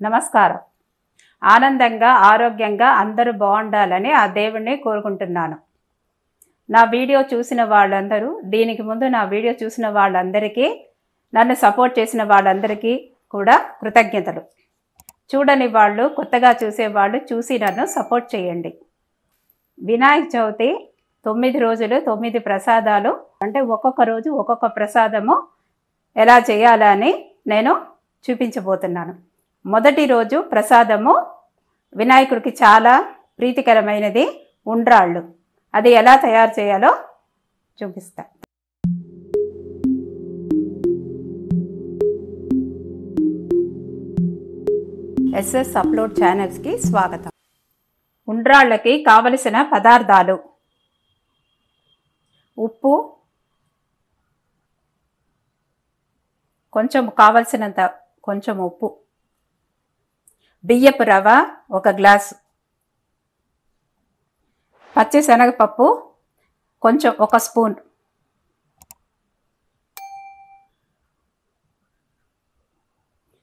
నమస్కారం. ఆనందంగా ఆరోగ్యంగా అందరూ బాగుండాలని ఆ దేవుణ్ణి కోరుకుంటున్నాను. నా వీడియో చూసిన వాళ్ళందరూ దీనికి ముందు నా వీడియో చూసిన వాళ్ళందరికీ నన్ను సపోర్ట్ చేసిన వాళ్ళందరికీ కూడా కృతజ్ఞతలు. చూడని వాళ్ళు కొత్తగా చూసేవాళ్ళు చూసి నన్ను సపోర్ట్ చేయండి. వినాయక చవితి 9 రోజులు 9 ప్రసాదాలు అంటే ఒక్కొక్క రోజు ఒక్కొక్క ప్రసాదము ఎలా చేయాలని నేను చూపించబోతున్నాను. మొదటి రోజు ప్రసాదము వినాయకుడికి చాలా ప్రీతికరమైనది ఉండ్రాళ్ళు. అది ఎలా తయారు చేయాలో చూపిస్తా. ఎస్ఎస్ అప్లోడ్ ఛానల్స్కి స్వాగతం. ఉండ్రాళ్ళకి కావలసిన పదార్థాలు: ఉప్పు, కొంచెం ఉప్పు, బియ్యపు రవ్వ 1 గ్లాసు, పచ్చి శనగపప్పు కొంచెం 1 స్పూన్,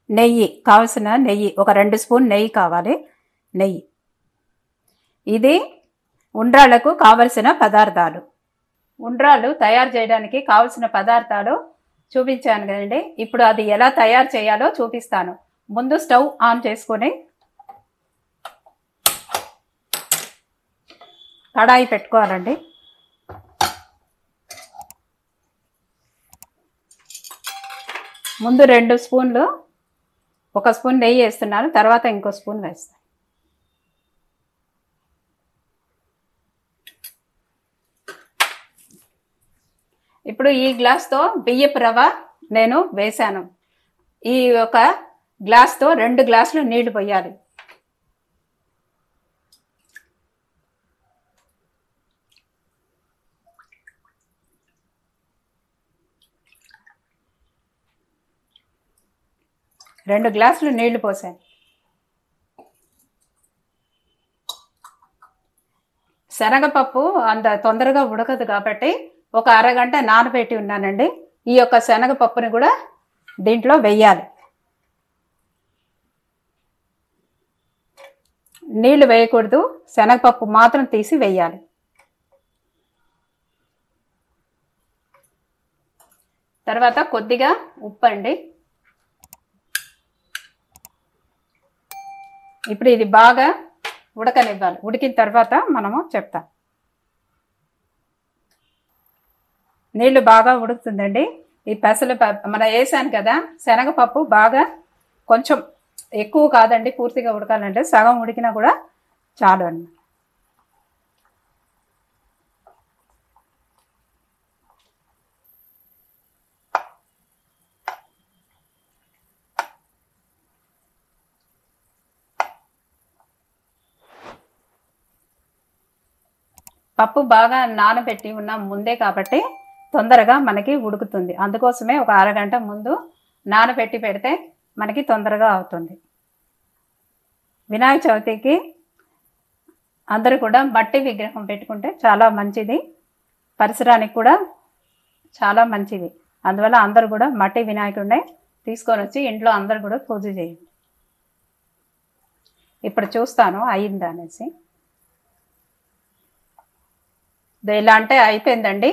నెయ్యి కావలసిన నెయ్యి 2 స్పూన్ నెయ్యి కావాలి. నెయ్యి. ఇది ఉండ్రాళ్లకు కావలసిన పదార్థాలు. ఉండ్రాళ్ళు తయారు చేయడానికి కావలసిన పదార్థాలు చూపించాను కదండి. ఇప్పుడు అది ఎలా తయారు చేయాలో చూపిస్తాను. ముందు స్టవ్ ఆన్ చేసుకొని కడాయి పెట్టుకోవాలండి. ముందు 2 స్పూన్లు, 1 స్పూన్ నెయ్యి వేస్తున్నాను, తర్వాత ఇంకో స్పూన్ వేస్తాను. ఇప్పుడు ఈ గ్లాస్తో బియ్యపు రవ్వ నేను వేసాను. ఈ 1 గ్లాస్తో 2 గ్లాసులు నీళ్లు పోయాలి. రెండు గ్లాసులు నీళ్లు పోసాను. శనగపప్పు అంత తొందరగా ఉడకదు కాబట్టి 1 అరగంట నానబెట్టి ఉన్నానండి. ఈ యొక్క శనగపప్పుని కూడా దీంట్లో వెయ్యాలి. నీళ్లు వేయకూడదు, శనగపప్పు మాత్రం తీసి వెయ్యాలి. తర్వాత కొద్దిగా ఉప్పు అండి. ఇప్పుడు ఇది బాగా ఉడకనివ్వాలి. ఉడికిన తర్వాత మనము చెప్తాం. నీళ్లు బాగా ఉడుకుతుందండి. ఈ పెసలు మనం వేసాను కదా, శనగపప్పు బాగా కొంచెం ఎక్కువ కాదండి, పూర్తిగా ఉడకాలంటే సగం ఉడికినా కూడా చాలు అన్న. పప్పు బాగా నానబెట్టి ఉన్నాం ముందే కాబట్టి తొందరగా మనకి ఉడుకుతుంది. అందుకోసమే 1 అరగంట ముందు నానబెట్టి పెడితే మనకి తొందరగా అవుతుంది. వినాయక చవితికి అందరూ కూడా మట్టి విగ్రహం పెట్టుకుంటే చాలా మంచిది, పరిసరానికి కూడా చాలా మంచిది. అందువల్ల అందరూ కూడా మట్టి వినాయకుడిని తీసుకొని వచ్చి ఇంట్లో అందరూ కూడా పూజ చేయండి. ఇప్పుడు చూస్తాను అయిందా అనేసి. ఇలా అంటే అయిపోయిందండి.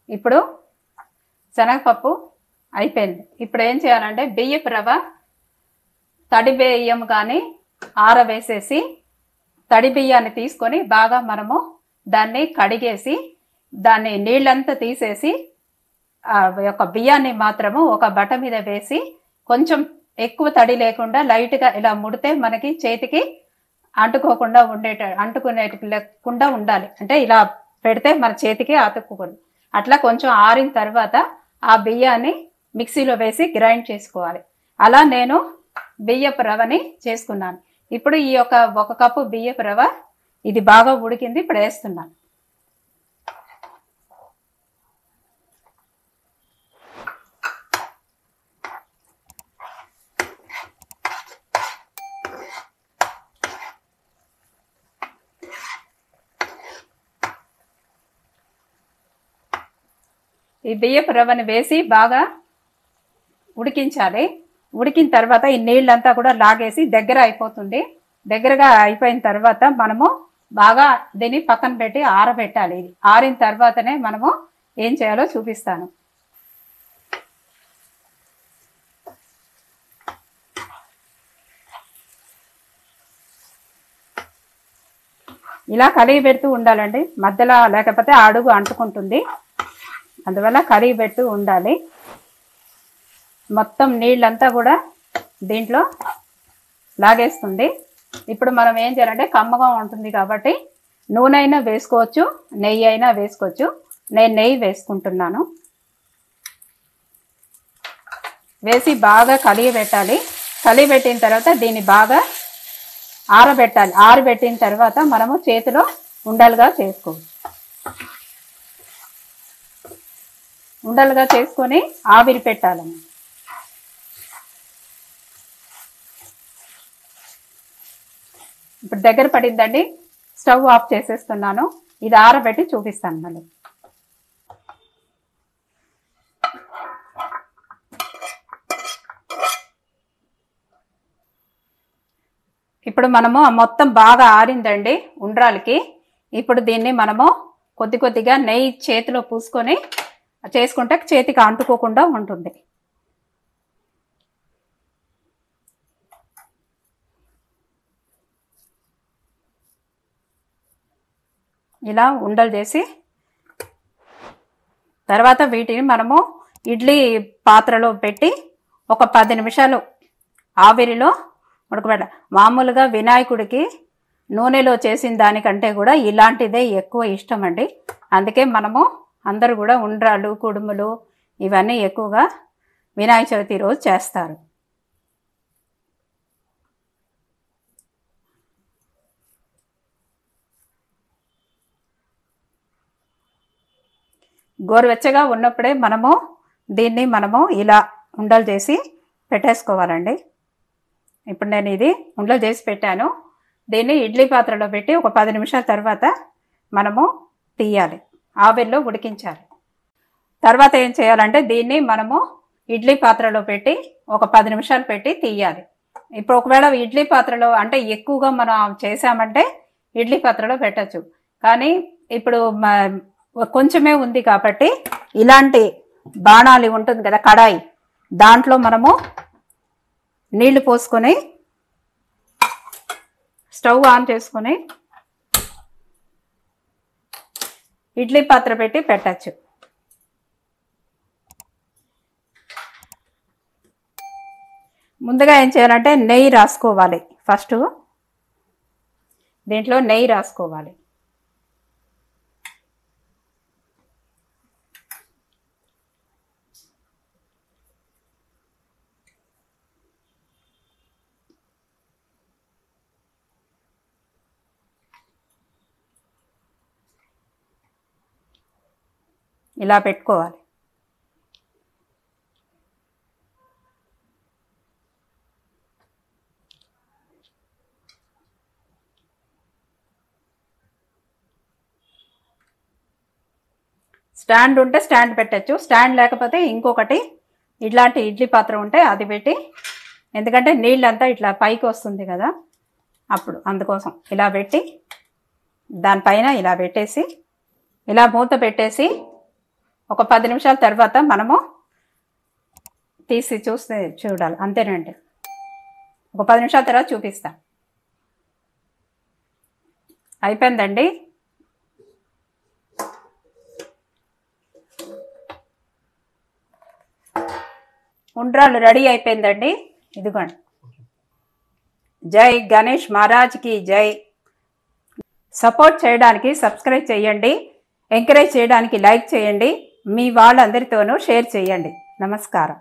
ఇప్పుడు శనగపప్పు అయిపోయింది. ఇప్పుడు ఏం చేయాలంటే బియ్యపు రవ్వ తడి బియ్యం కానీ ఆరవేసేసి తడి బియ్యాన్ని తీసుకొని బాగా మనము దాన్ని కడిగేసి దాన్ని నీళ్ళంతా తీసేసి ఆ యొక్క బియ్యాన్ని మాత్రము ఒక బట్ట మీద వేసి కొంచెం ఎక్కువ తడి లేకుండా లైట్గా ఇలా ముడితే మనకి చేతికి అంటుకోకుండా అంటుకునేకుండా ఉండాలి. అంటే ఇలా పెడితే మన చేతికి అతుక్కోకూడదు. అట్లా కొంచెం ఆరిన తర్వాత ఆ బియ్యాన్ని మిక్సీలో వేసి గ్రైండ్ చేసుకోవాలి. అలా నేను బియ్యపు రవ్వని చేసుకున్నాను. ఇప్పుడు ఈ యొక్క 1 కప్పు బియ్యపు రవ్వ ఇది బాగా ఉడికింది. ఇప్పుడు వేస్తున్నాను. ఈ బియ్యపు రవ్వని వేసి బాగా ఉడికించాలి. ఉడికిన తర్వాత ఈ నీళ్ళంతా కూడా లాగేసి దగ్గర అయిపోతుంది. దగ్గరగా అయిపోయిన తర్వాత మనము బాగా దీన్ని పక్కన పెట్టి ఆరబెట్టాలి. ఇది ఆరిన తర్వాతనే మనము ఏం చేయాలో చూపిస్తాను. ఇలా కలిగి పెడుతూ ఉండాలండి, మధ్యలో లేకపోతే అడుగు అంటుకుంటుంది. అందువల్ల కలిగి పెడుతూ ఉండాలి. మొత్తం నీళ్ళంతా కూడా దీంట్లో లాగేస్తుంది. ఇప్పుడు మనం ఏం చేయాలంటే కమ్మగా ఉంటుంది కాబట్టి నూనె అయినా వేసుకోవచ్చు, నెయ్యి అయినా వేసుకోవచ్చు. నేను నెయ్యి వేసుకుంటున్నాను. వేసి బాగా కలిగి పెట్టాలి. కలిగి పెట్టిన తర్వాత దీన్ని బాగా ఆరబెట్టాలి. ఆరబెట్టిన తర్వాత మనము చేతిలో ఉండలుగా చేసుకోవచ్చు. ఉండలుగా చేసుకొని ఆవిరి పెట్టాలని. ఇప్పుడు దగ్గర పడిందండి, స్టవ్ ఆఫ్ చేసేస్తున్నాను. ఇది ఆరబెట్టి చూపిస్తాను మళ్ళీ. ఇప్పుడు మనము మొత్తం బాగా ఆరిందండి ఉండ్రాలకి. ఇప్పుడు దీన్ని మనము కొద్ది కొద్దిగా నెయ్యి చేతిలో పూసుకొని చేసుకుంటే చేతికి అంటుకోకుండా ఉంటుంది. ఇలా ఉండలు చేసి తర్వాత వీటిని మనము ఇడ్లీ పాత్రలో పెట్టి ఒక 10 నిమిషాలు ఆవిరిలో ఉడకబెట్టాలి. మామూలుగా వినాయకుడికి నూనెలో చేసిన దానికంటే కూడా ఇలాంటిదే ఎక్కువ ఇష్టం అండి. అందుకే మనము అందరూ కూడా ఉండ్రాలు, కుడుములు ఇవన్నీ ఎక్కువగా వినాయక చవితి రోజు చేస్తారు. గోరువెచ్చగా ఉన్నప్పుడే మనము దీన్ని ఇలా ఉండలు చేసి పెట్టేసుకోవాలండి. ఇప్పుడు నేను ఇది ఉండలు చేసి పెట్టాను. దీన్ని ఇడ్లీ పాత్రలో పెట్టి ఒక 10 నిమిషాల తర్వాత మనము తీయాలి, ఆవిరిలో ఉడికించాలి. తర్వాత ఏం చేయాలంటే దీన్ని మనము ఇడ్లీ పాత్రలో పెట్టి ఒక 10 నిమిషాలు పెట్టి తీయాలి. ఇప్పుడు ఒకవేళ ఇడ్లీ పాత్రలో అంటే ఎక్కువగా మనం చేసామంటే ఇడ్లీ పాత్రలో పెట్టచ్చు. కానీ ఇప్పుడు కొంచెమే ఉంది కాబట్టి ఇలాంటి బాణాలి ఉంటుంది కదా, కడాయి, దాంట్లో మనము నీళ్లు పోసుకొని స్టవ్ ఆన్ చేసుకొని ఇడ్లీ పాత్ర పెట్టి పెట్టచ్చు. ముందుగా ఏం చేయాలంటే నెయ్యి రాసుకోవాలి. ఫస్ట్ దీంట్లో నెయ్యి రాసుకోవాలి. ఇలా పెట్టుకోవాలి. స్టాండ్ ఉంటే స్టాండ్ పెట్టచ్చు, స్టాండ్ లేకపోతే ఇంకొకటి ఇట్లాంటి ఇడ్లీ పాత్ర ఉంటే అది పెట్టి, ఎందుకంటే నీళ్ళంతా ఇట్లా పైకి వస్తుంది కదా, అప్పుడు అందుకోసం ఇలా పెట్టి దానిపైన ఇలా పెట్టేసి ఇలా మూత పెట్టేసి ఒక 10 నిమిషాల తర్వాత మనము తీసి చూడాలి. అంతేనండి. ఒక 10 నిమిషాల తర్వాత చూపిస్తా. అయిపోయిందండి. ఉండ్రాలు రెడీ అయిపోయిందండి. ఇదిగోండి. జై గణేష్ మహారాజ్కి జై. సపోర్ట్ చేయడానికి సబ్స్క్రైబ్ చేయండి, ఎంకరేజ్ చేయడానికి లైక్ చేయండి, మీ వాళ్ళందరితోనూ షేర్ చేయండి. నమస్కారం.